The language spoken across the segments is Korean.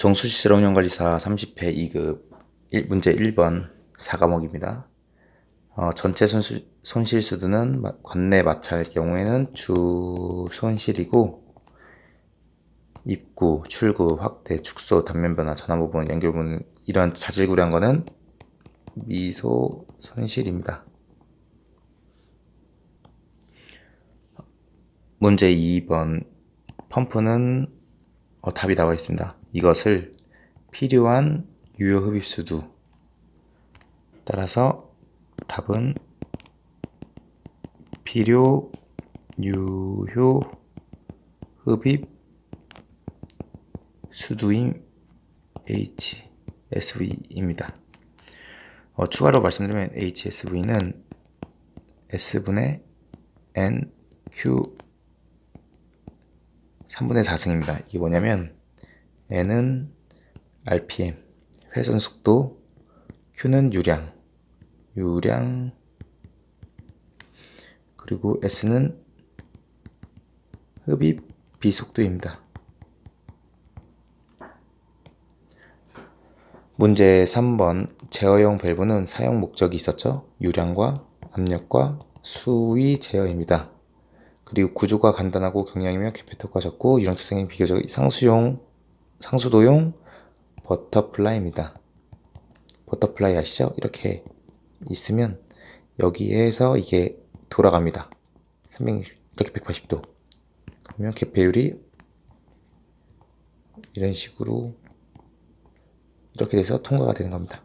정수시설운영관리사 30회 2급 문제 1번 4과목입니다. 전체 손실수두는 관내 마찰 경우에는 주 손실이고 입구, 출구, 확대, 축소, 단면변화, 전환부분, 연결부분 이런 자질구레한 거는 미소 손실입니다. 문제 2번 펌프는 답이 나와 있습니다. 이것을 필요한 유효 흡입수두 따라서 답은 필요 유효 흡입 수두인 HSV입니다. 추가로 말씀드리면 HSV는 S분의 NQ 3분의 4승입니다. 이게 뭐냐면 N은 RPM, 회전 속도, Q는 유량, 그리고 S는 흡입 비속도입니다. 문제 3번 제어용 밸브는 사용 목적이 있었죠. 유량과 압력과 수위 제어입니다. 그리고 구조가 간단하고 경량이며 캐피터가 적고 이런 특성이 비교적 상수도용 버터플라이입니다. 버터플라이 아시죠? 이렇게 있으면 여기에서 이게 돌아갑니다. 360 이렇게 180도. 그러면 개폐율이 이런 식으로 이렇게 돼서 통과가 되는 겁니다.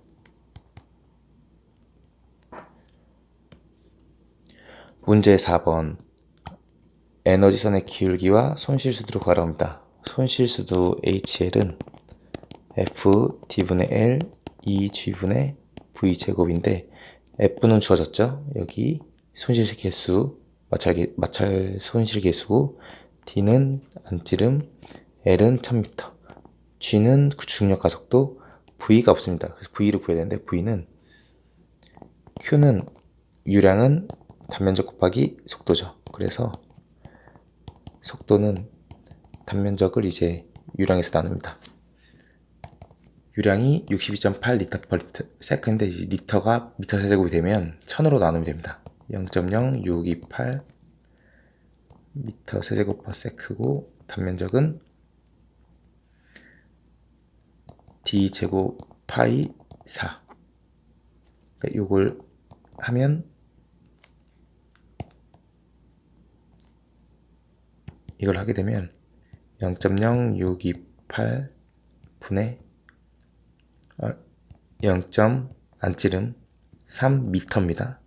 문제 4번 에너지선의 기울기와 손실수두로 구하랍니다. 손실수두 HL은 F D분의 L E G분의 V 제곱인데 F는 주어졌죠. 여기 손실 개수 마찰 손실 개수고 D는 안찌름, L은 1000m, G는 중력 가속도, V가 없습니다. 그래서 V를 구해야 되는데 V는 Q는 유량은 단면적 곱하기 속도죠. 그래서 속도는 단면적을 이제 유량에서 나눕니다. 유량이 62.8리터/세컨인데 리터가 미터 세제곱이 되면 1000으로 나누면 됩니다. 0.0628 미터 세제곱 퍼 세크고 단면적은 D 제곱 파이 4. 그러니까 요걸 하면 이걸 하게 되면 0.0628 분의 0. 안찌름 3m입니다.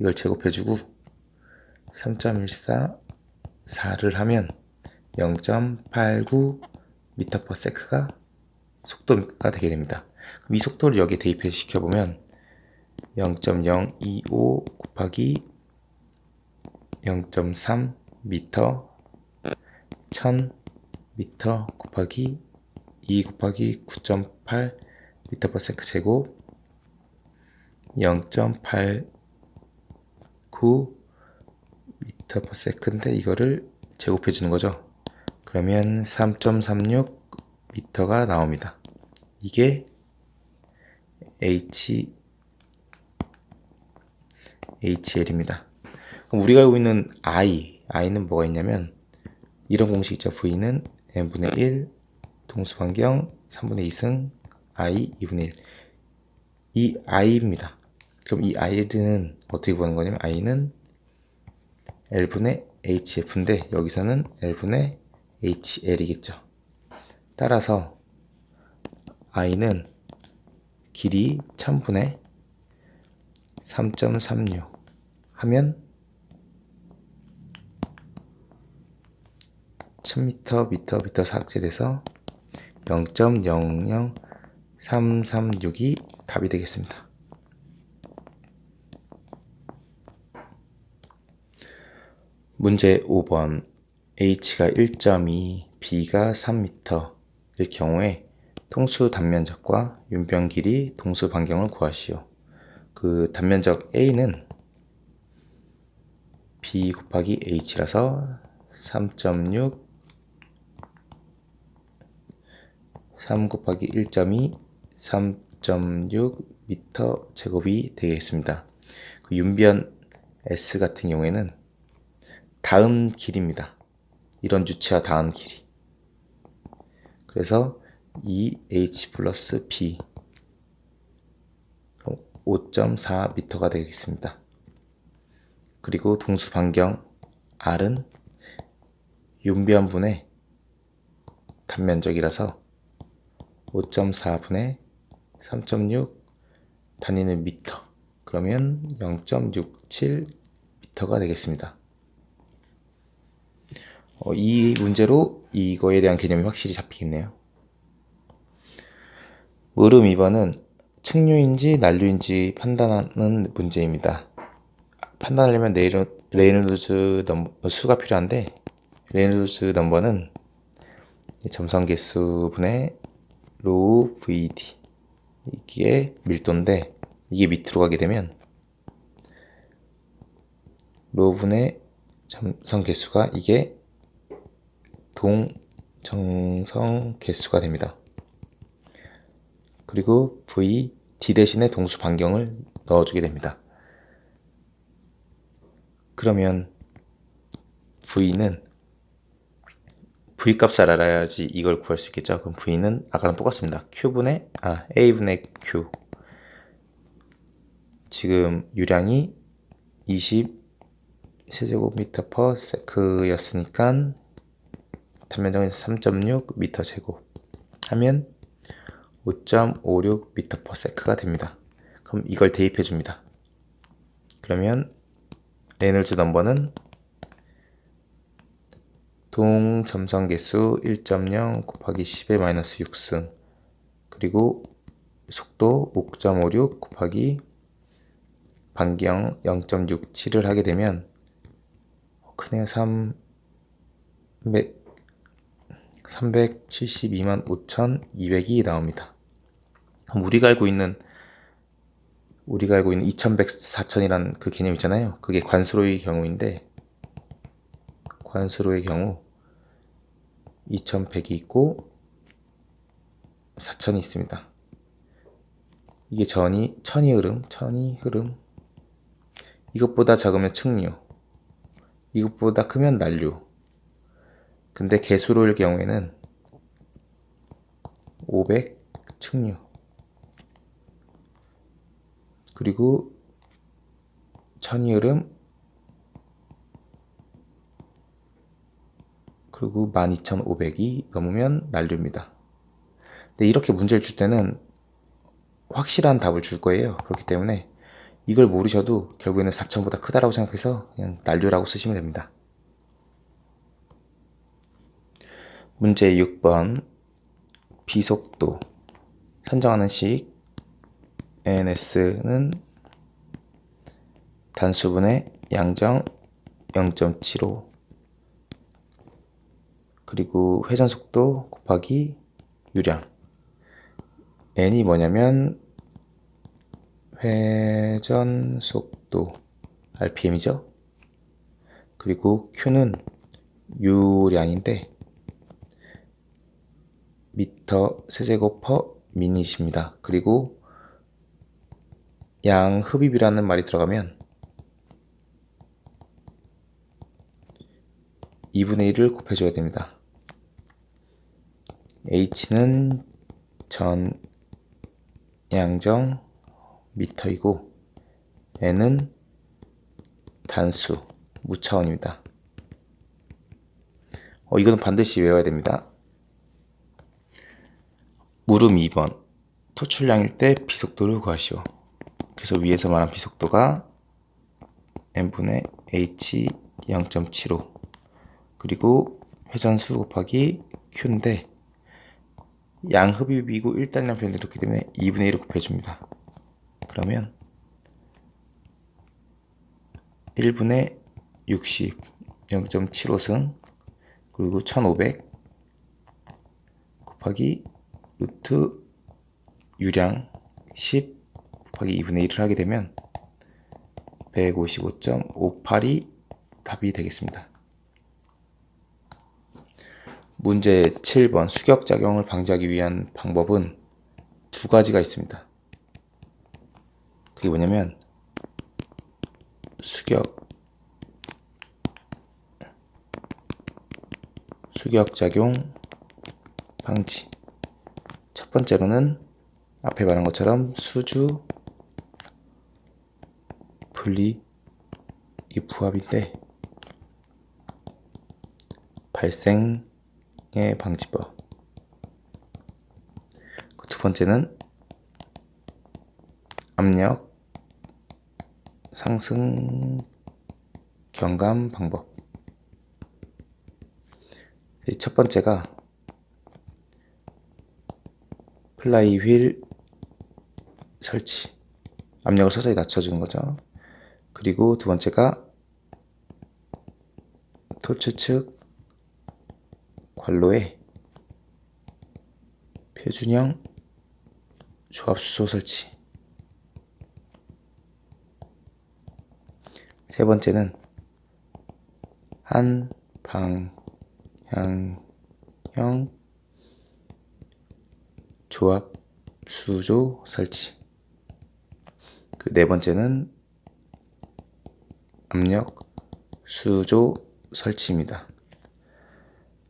이걸 제곱해주고 3.14 4를 하면 0.89 미터 퍼 세크가 속도가 되게 됩니다. 그럼 이 속도를 여기에 대입해 시켜보면 0.025 곱하기 0.3 미터 1000 미터 곱하기 2 곱하기 9.8 미터 퍼 세크 제곱 0.89 미터 퍼 세크인데 이거를 제곱해 주는 거죠. 그러면 3.36 미터가 나옵니다. 이게 HL입니다. 그럼 우리가 알고 있는 I는 뭐가 있냐면 이런 공식 있죠. V는 n분의 1 동수반경 3분의 2승 I 2분의 1. 이 I입니다. 그럼 이 I는 어떻게 구하는 거냐면 I는 L분의 HF인데 여기서는 L분의 HL이겠죠. 따라서 I는 길이 1000분의 3.36 하면 1000m 미터 삭제돼서 0.00336이 답이 되겠습니다. 문제 5번 H가 1.2, B가 3m일 경우에 통수 단면적과 윤변 길이 동수 반경을 구하시오. 그 단면적 A는 B 곱하기 H라서 3.6 3 곱하기 1.2 3.6 미터 제곱이 되겠습니다. 그 윤변 S 같은 경우에는 닿은 길이입니다. 이런 유체와 닿은 길이. 그래서 2H 플러스 B 5.4 미터가 되겠습니다. 그리고 동수 반경 R은 윤변분의 단면적이라서 5.4분의 3.6 단위는 미터. 그러면 0.67 미터가 되겠습니다. 이 문제로 이거에 대한 개념이 확실히 잡히겠네요. 물음 2번은 측류인지 난류인지 판단하는 문제입니다. 판단하려면 레이놀드 수가 필요한데, 레이놀드 넘버는 점성계수 분의 로우 VD, 이게 밀도인데 이게 밑으로 가게 되면 로우 분의 점성 개수가 이게 동정성 개수가 됩니다. 그리고 V, D 대신에 동수 반경을 넣어주게 됩니다. 그러면 V는 V 값을 알아야지 이걸 구할 수 있겠죠. 그럼 V는 아까랑 똑같습니다. A분의 Q. 지금 유량이 20 세제곱미터 퍼 세크였으니까 단면적에서 3.6 미터 제곱 하면 5.56 미터 퍼 세크가 됩니다. 그럼 이걸 대입해 줍니다. 그러면 레이놀즈 넘버는 동점성 개수 1.0 곱하기 10의 마이너스 6승, 그리고 속도 5.56 곱하기 반경 0.67을 하게 되면 크네요. 372만 5,200이 나옵니다. 그럼 우리가 알고 있는 2100, 4000이란 그 개념 있잖아요. 그게 관수로의 경우인데, 관수로의 경우 2100이 있고 4000이 있습니다. 이게 천이 흐름. 이것보다 작으면 측류, 이것보다 크면 난류. 근데 개수로일 경우에는 500 측류, 그리고 천이 흐름, 그리고 12500이 넘으면 난류입니다. 근데 이렇게 문제를 줄 때는 확실한 답을 줄 거예요. 그렇기 때문에 이걸 모르셔도 결국에는 4000보다 크다라고 생각해서 그냥 난류라고 쓰시면 됩니다. 문제 6번 비속도 산정하는 식 NS는 단수분의 양정 0.75, 그리고 회전속도 곱하기 유량. N이 뭐냐면 회전속도 RPM이죠. 그리고 Q는 유량인데 미터 세제곱 퍼 미닛입니다. 그리고 양흡입이라는 말이 들어가면 2분의 1을 곱해줘야 됩니다. H는 전 양정 미터이고 N은 단수 무차원입니다. 이거는 반드시 외워야 됩니다. 물음 2번 토출량일 때 비속도를 구하시오. 그래서 위에서 말한 비속도가 n분의 h 0.75, 그리고 회전수 곱하기 q인데 양흡입이고 1단이라는 표현이 이렇기 때문에 2분의 1을 곱해줍니다. 그러면 1분의 60 0.75승, 그리고 1500 곱하기 루트 유량 10 곱하기 2분의 1을 하게 되면 155.58이 답이 되겠습니다. 문제 7번 수격작용을 방지하기 위한 방법은 두 가지가 있습니다. 그게 뭐냐면 수격작용 방지. 첫 번째로는 앞에 말한 것처럼 수주 분리 이 부합인데 발생의 방지법. 두 번째는 압력 상승 경감 방법. 첫 번째가 플라이 휠 설치, 압력을 서서히 낮춰주는 거죠. 그리고 두 번째가 토츠 측 관로에 표준형 조합수소 설치. 세 번째는 한 방향형 조합 수조 설치. 그 네 번째는 압력 수조 설치입니다.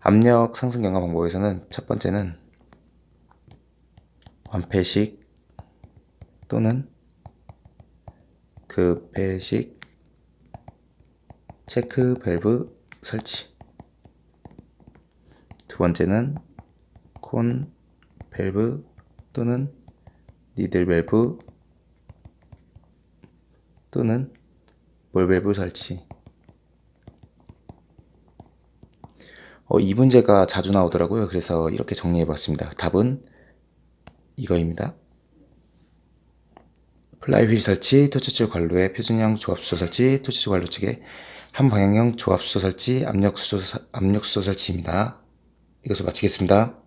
압력 상승 경감 방법에서는 첫 번째는 완패식 또는 급배식 체크 밸브 설치. 두 번째는 콘 밸브 또는 니들 밸브 또는 볼 밸브 설치. 이 문제가 자주 나오더라고요. 그래서 이렇게 정리해봤습니다. 답은 이거입니다. 플라이 휠 설치, 토치줄 관로의 표준형 조합수소 설치, 토치줄 관로 측에 한 방향형 조합수소 설치, 압력수소 설치입니다. 이것을 마치겠습니다.